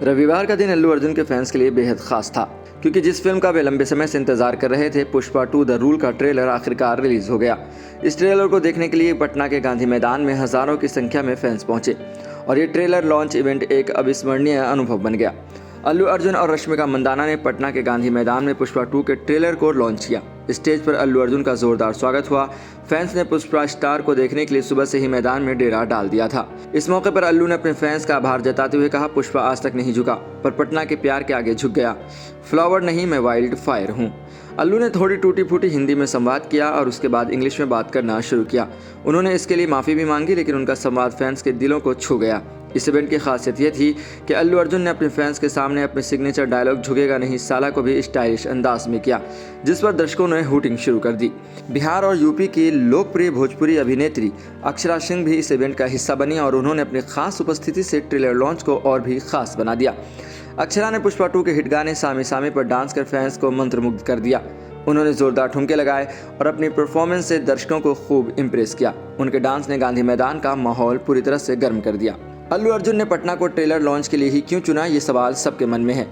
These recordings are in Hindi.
रविवार का दिन अल्लू अर्जुन के फैंस के लिए बेहद खास था, क्योंकि जिस फिल्म का वे लंबे समय से इंतजार कर रहे थे, पुष्पा 2 द रूल का ट्रेलर आखिरकार रिलीज हो गया। इस ट्रेलर को देखने के लिए पटना के गांधी मैदान में हजारों की संख्या में फैंस पहुंचे और ये ट्रेलर लॉन्च इवेंट एक अविस्मरणीय अनुभव बन गया। अल्लू अर्जुन और रश्मिका मंदाना ने पटना के गांधी मैदान में पुष्पा 2 के ट्रेलर को लॉन्च किया। स्टेज पर अल्लू अर्जुन का जोरदार स्वागत हुआ। फैंस ने पुष्पा स्टार को देखने के लिए सुबह से ही मैदान में डेरा डाल दिया था। इस मौके पर अल्लू ने अपने फैंस का आभार जताते हुए कहा, पुष्पा आज तक नहीं झुका, पर पटना के प्यार के आगे झुक गया। फ्लावर नहीं, मैं वाइल्ड फायर हूँ। अल्लू ने थोड़ी टूटी फूटी हिंदी में संवाद किया और उसके बाद इंग्लिश में बात करना शुरू किया। उन्होंने इसके लिए माफ़ी भी मांगी, लेकिन उनका संवाद फैंस के दिलों को छू गया। इस इवेंट की खासियत यह थी कि अल्लू अर्जुन ने अपने फैंस के सामने अपने सिग्नेचर डायलॉग झुकेगा नहीं साला को भी स्टाइलिश अंदाज में किया, जिस पर दर्शकों ने हूटिंग शुरू कर दी। बिहार और यूपी की लोकप्रिय भोजपुरी अभिनेत्री अक्षरा सिंह भी इस इवेंट का हिस्सा बनी और उन्होंने अपनी खास उपस्थिति से ट्रेलर लॉन्च को और भी खास बना दिया। अक्षरा ने पुष्पा 2 के हिट गाने सामे सामे पर डांस कर फैंस को मंत्रमुग्ध कर दिया। उन्होंने जोरदार ठुमके लगाए और अपनी परफॉर्मेंस से दर्शकों को खूब इम्प्रेस किया। उनके डांस ने गांधी मैदान का माहौल पूरी तरह से गर्म कर दिया। अल्लू अर्जुन ने पटना को ट्रेलर लॉन्च के लिए ही क्यों चुना, ये सवाल सबके मन में है।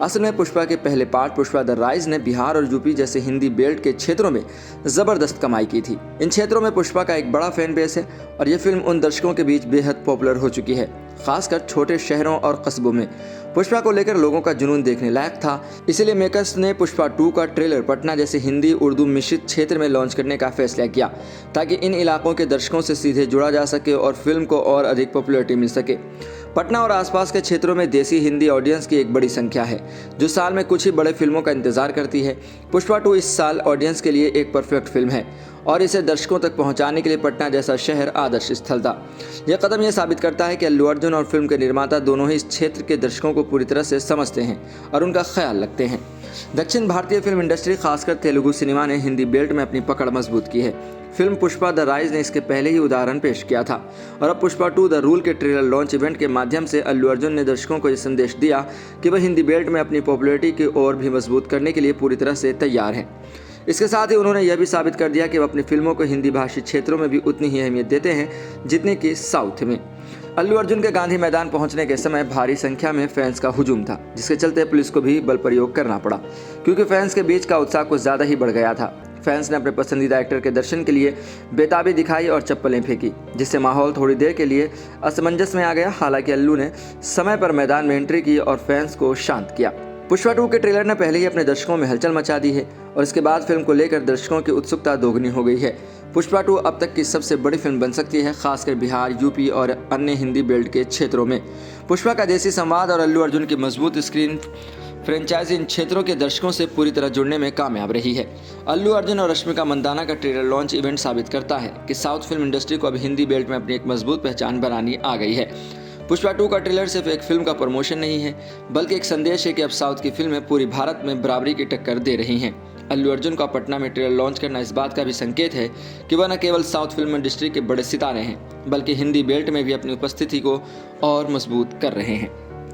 असल में पुष्पा के पहले पार्ट पुष्पा द राइज ने बिहार और यूपी जैसे हिंदी बेल्ट के क्षेत्रों में जबरदस्त कमाई की थी। इन क्षेत्रों में पुष्पा का एक बड़ा फैन बेस है और ये फिल्म उन दर्शकों के बीच बेहद पॉपुलर हो चुकी है। खासकर छोटे शहरों और कस्बों में पुष्पा को लेकर लोगों का जुनून देखने लायक था। इसीलिए मेकर्स ने पुष्पा 2 का ट्रेलर पटना जैसे हिंदी उर्दू मिश्रित क्षेत्र में लॉन्च करने का फैसला किया, ताकि इन इलाकों के दर्शकों से सीधे जुड़ा जा सके और फिल्म को और अधिक पॉपुलैरिटी मिल सके। पटना और आसपास के क्षेत्रों में देसी हिंदी ऑडियंस की एक बड़ी संख्या है, जो साल में कुछ ही बड़े फिल्मों का इंतजार करती है। पुष्पा 2 इस साल ऑडियंस के लिए एक परफेक्ट फिल्म है और इसे दर्शकों तक पहुंचाने के लिए पटना जैसा शहर आदर्श स्थल था। यह कदम यह साबित करता है कि अल्लू अर्जुन और फिल्म के निर्माता दोनों ही इस क्षेत्र के दर्शकों को पूरी तरह से समझते हैं और उनका ख्याल रखते हैं। दक्षिण भारतीय फिल्म इंडस्ट्री, खासकर तेलुगु सिनेमा ने हिंदी बेल्ट में अपनी पकड़ मजबूत की है। फिल्म पुष्पा द राइज ने इसके पहले ही उदाहरण पेश किया था और अब पुष्पा 2 द रूल के ट्रेलर लॉन्च इवेंट के माध्यम से अल्लू अर्जुन ने दर्शकों को यह संदेश दिया कि वह हिंदी बेल्ट में अपनी पॉपुलैरिटी की और भी मजबूत करने के लिए पूरी तरह से तैयार हैं। इसके साथ ही उन्होंने यह भी साबित कर दिया कि वह अपनी फिल्मों को हिंदी भाषी क्षेत्रों में भी उतनी ही अहमियत देते हैं जितनी कि साउथ में। अल्लू अर्जुन के गांधी मैदान पहुंचने के समय भारी संख्या में फैंस का हुजूम था, जिसके चलते पुलिस को भी बल प्रयोग करना पड़ा, क्योंकि फैंस के बीच का उत्साह कुछ ज़्यादा ही बढ़ गया था। फैंस ने अपने पसंदीदा एक्टर के दर्शन के लिए बेताबी दिखाई और चप्पलें फेंकी, जिससे माहौल थोड़ी देर के लिए असमंजस में आ गया। हालांकि अल्लू ने समय पर मैदान में एंट्री की और फैंस को शांत किया। पुष्पा 2 के ट्रेलर ने पहले ही अपने दर्शकों में हलचल मचा दी है और इसके बाद फिल्म को लेकर दर्शकों की उत्सुकता दोगुनी हो गई है। पुष्पा 2 अब तक की सबसे बड़ी फिल्म बन सकती है, खासकर बिहार, यूपी और अन्य हिंदी बेल्ट के क्षेत्रों में। पुष्पा का देसी संवाद और अल्लू अर्जुन की मजबूत स्क्रीन फ्रेंचाइजी इन क्षेत्रों के दर्शकों से पूरी तरह जुड़ने में कामयाब रही है। अल्लू अर्जुन और रश्मिका मंदाना का ट्रेलर लॉन्च इवेंट साबित करता है कि साउथ फिल्म इंडस्ट्री को अब हिंदी बेल्ट में अपनी एक मजबूत पहचान बनानी आ गई है। पुष्पा 2 का ट्रेलर सिर्फ एक फिल्म का प्रमोशन नहीं है, बल्कि एक संदेश है कि अब साउथ की फिल्में पूरी भारत में बराबरी की टक्कर दे रही हैं। अल्लू अर्जुन का पटना में ट्रेलर लॉन्च करना इस बात का भी संकेत है कि वह न केवल साउथ फिल्म इंडस्ट्री के बड़े सितारे हैं, बल्कि हिंदी बेल्ट में भी अपनी उपस्थिति को और मजबूत कर रहे हैं।